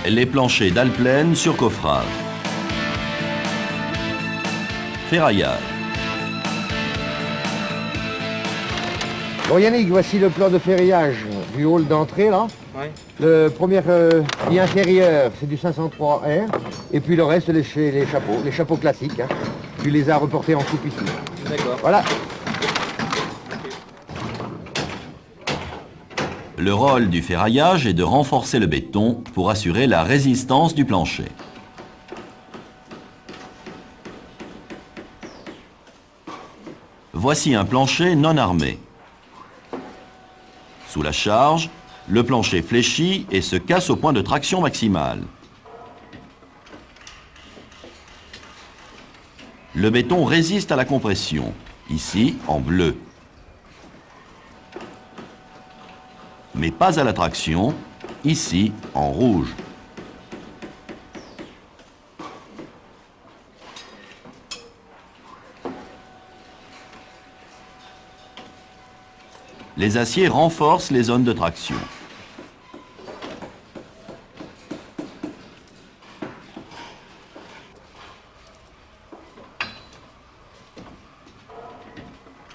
Les planchers d'Alplaine sur coffrage. Ferraillage. Bon Yannick, voici le plan de ferraillage du hall d'entrée là. Ouais. Le premier lit inférieur, c'est du 503R. Et puis le reste, les chapeaux classiques. Hein. Tu les as reportés en coupe ici. D'accord. Voilà. Le rôle du ferraillage est de renforcer le béton pour assurer la résistance du plancher. Voici un plancher non armé. Sous la charge, le plancher fléchit et se casse au point de traction maximale. Le béton résiste à la compression, ici en bleu. Mais pas à la traction, ici en rouge. Les aciers renforcent les zones de traction.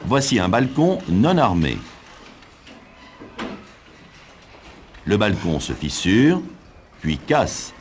Voici un balcon non armé. Le balcon se fissure, puis casse.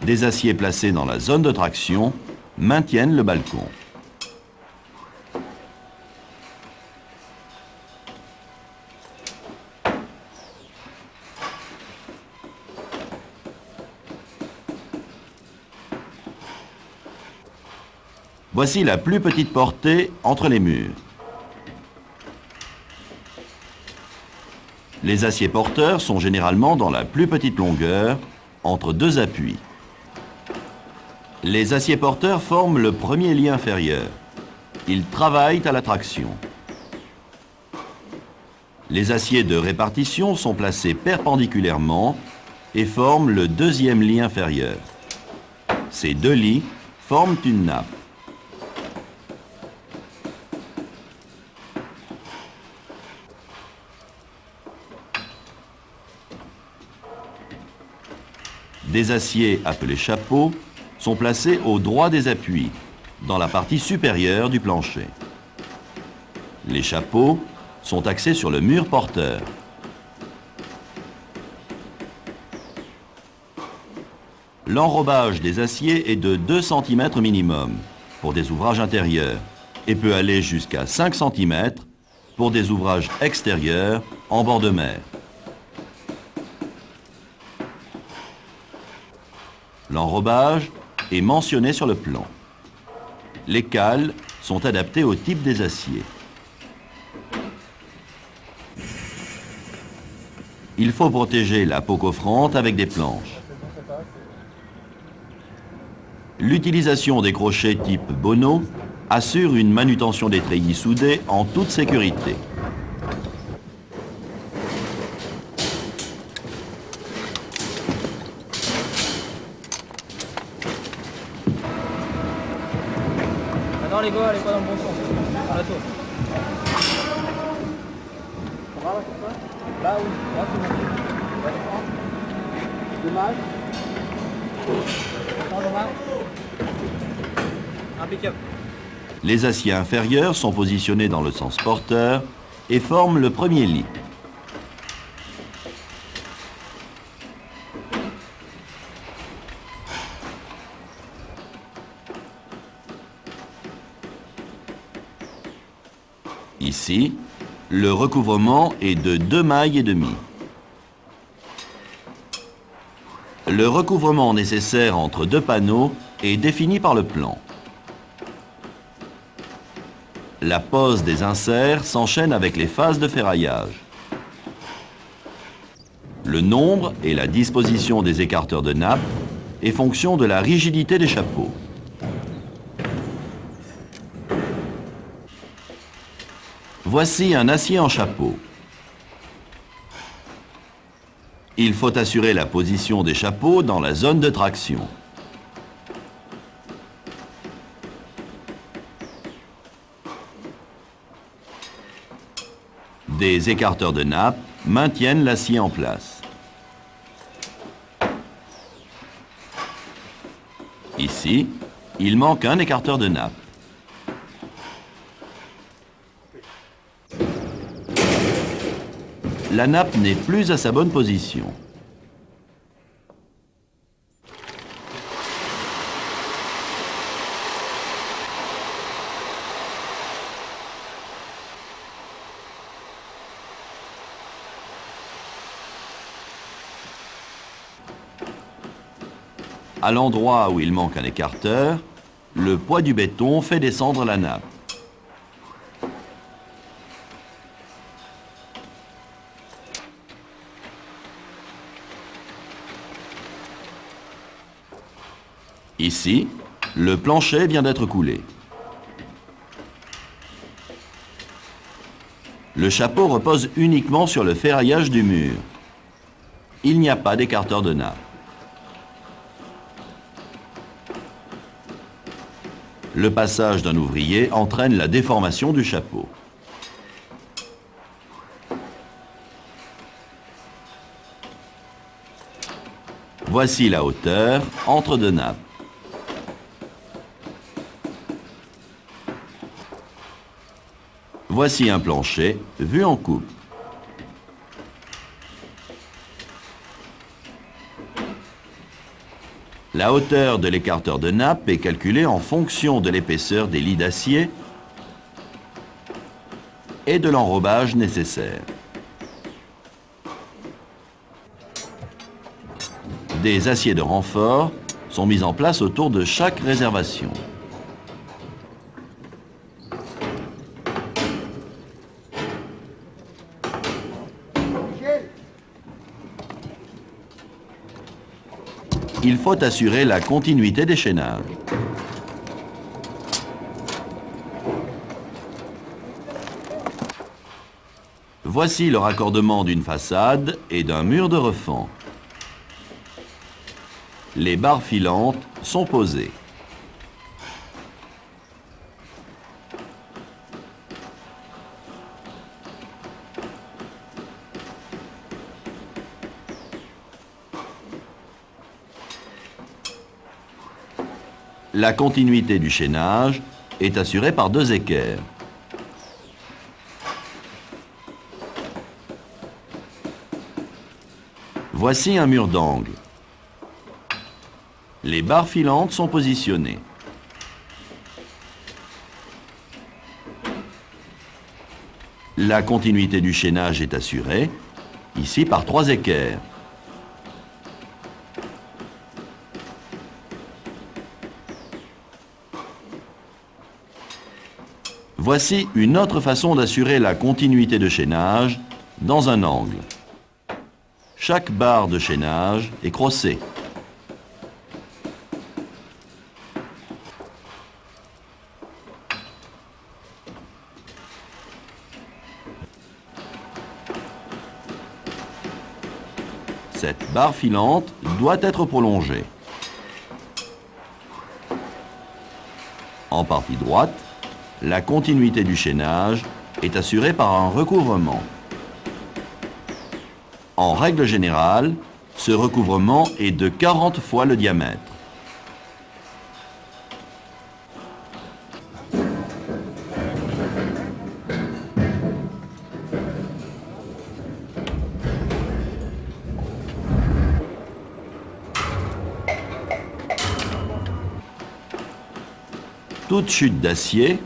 Des aciers placés dans la zone de traction maintiennent le balcon. Voici la plus petite portée entre les murs. Les aciers porteurs sont généralement dans la plus petite longueur, entre deux appuis. Les aciers porteurs forment le premier lit inférieur. Ils travaillent à la traction. Les aciers de répartition sont placés perpendiculairement et forment le deuxième lit inférieur. Ces deux lits forment une nappe. Des aciers appelés chapeaux sont placés au droit des appuis, dans la partie supérieure du plancher. Les chapeaux sont axés sur le mur porteur. L'enrobage des aciers est de 2 cm minimum pour des ouvrages intérieurs et peut aller jusqu'à 5 cm pour des ouvrages extérieurs en bord de mer. L'enrobage est mentionné sur le plan. Les cales sont adaptées au type des aciers. Il faut protéger la peau coffrante avec des planches. L'utilisation des crochets type Bono assure une manutention des treillis soudés en toute sécurité. Non les gars, elle est pas dans le bon sens. Dans la tour. Là oui, là c'est bon. Dommage. Dommage. Impeccable. Les aciers inférieurs sont positionnés dans le sens porteur et forment le premier lit. Ici, le recouvrement est de 2 mailles et demie. Le recouvrement nécessaire entre deux panneaux est défini par le plan. La pose des inserts s'enchaîne avec les phases de ferraillage. Le nombre et la disposition des écarteurs de nappe est fonction de la rigidité des chapeaux. Voici un acier en chapeau. Il faut assurer la position des chapeaux dans la zone de traction. Des écarteurs de nappe maintiennent l'acier en place. Ici, il manque un écarteur de nappe. La nappe n'est plus à sa bonne position. À l'endroit où il manque un écarteur, le poids du béton fait descendre la nappe. Ici, le plancher vient d'être coulé. Le chapeau repose uniquement sur le ferraillage du mur. Il n'y a pas d'écarteur de nappe. Le passage d'un ouvrier entraîne la déformation du chapeau. Voici la hauteur entre deux nappes. Voici un plancher vu en coupe. La hauteur de l'écarteur de nappe est calculée en fonction de l'épaisseur des lits d'acier et de l'enrobage nécessaire. Des aciers de renfort sont mis en place autour de chaque réservation. Il faut assurer la continuité des chaînages. Voici le raccordement d'une façade et d'un mur de refend. Les barres filantes sont posées. La continuité du chaînage est assurée par deux équerres. Voici un mur d'angle. Les barres filantes sont positionnées. La continuité du chaînage est assurée, ici par trois équerres. Voici une autre façon d'assurer la continuité de chaînage dans un angle. Chaque barre de chaînage est crossée. Cette barre filante doit être prolongée. En partie droite, la continuité du chaînage est assurée par un recouvrement. En règle générale, ce recouvrement est de 40 fois le diamètre. Toute chute d'acier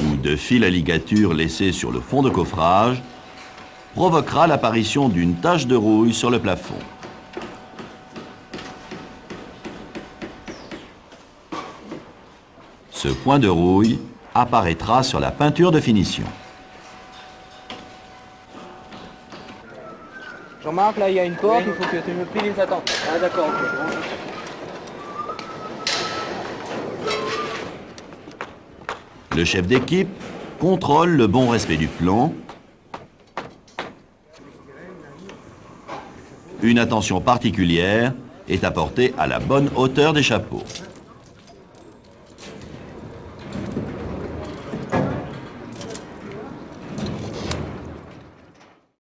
ou de fil à ligature laissé sur le fond de coffrage provoquera l'apparition d'une tache de rouille sur le plafond. Ce point de rouille apparaîtra sur la peinture de finition. Jean-Marc, là il y a une porte, il faut que tu me plies les attentes. Ah d'accord, ok. Le chef d'équipe contrôle le bon respect du plan. Une attention particulière est apportée à la bonne hauteur des chapeaux.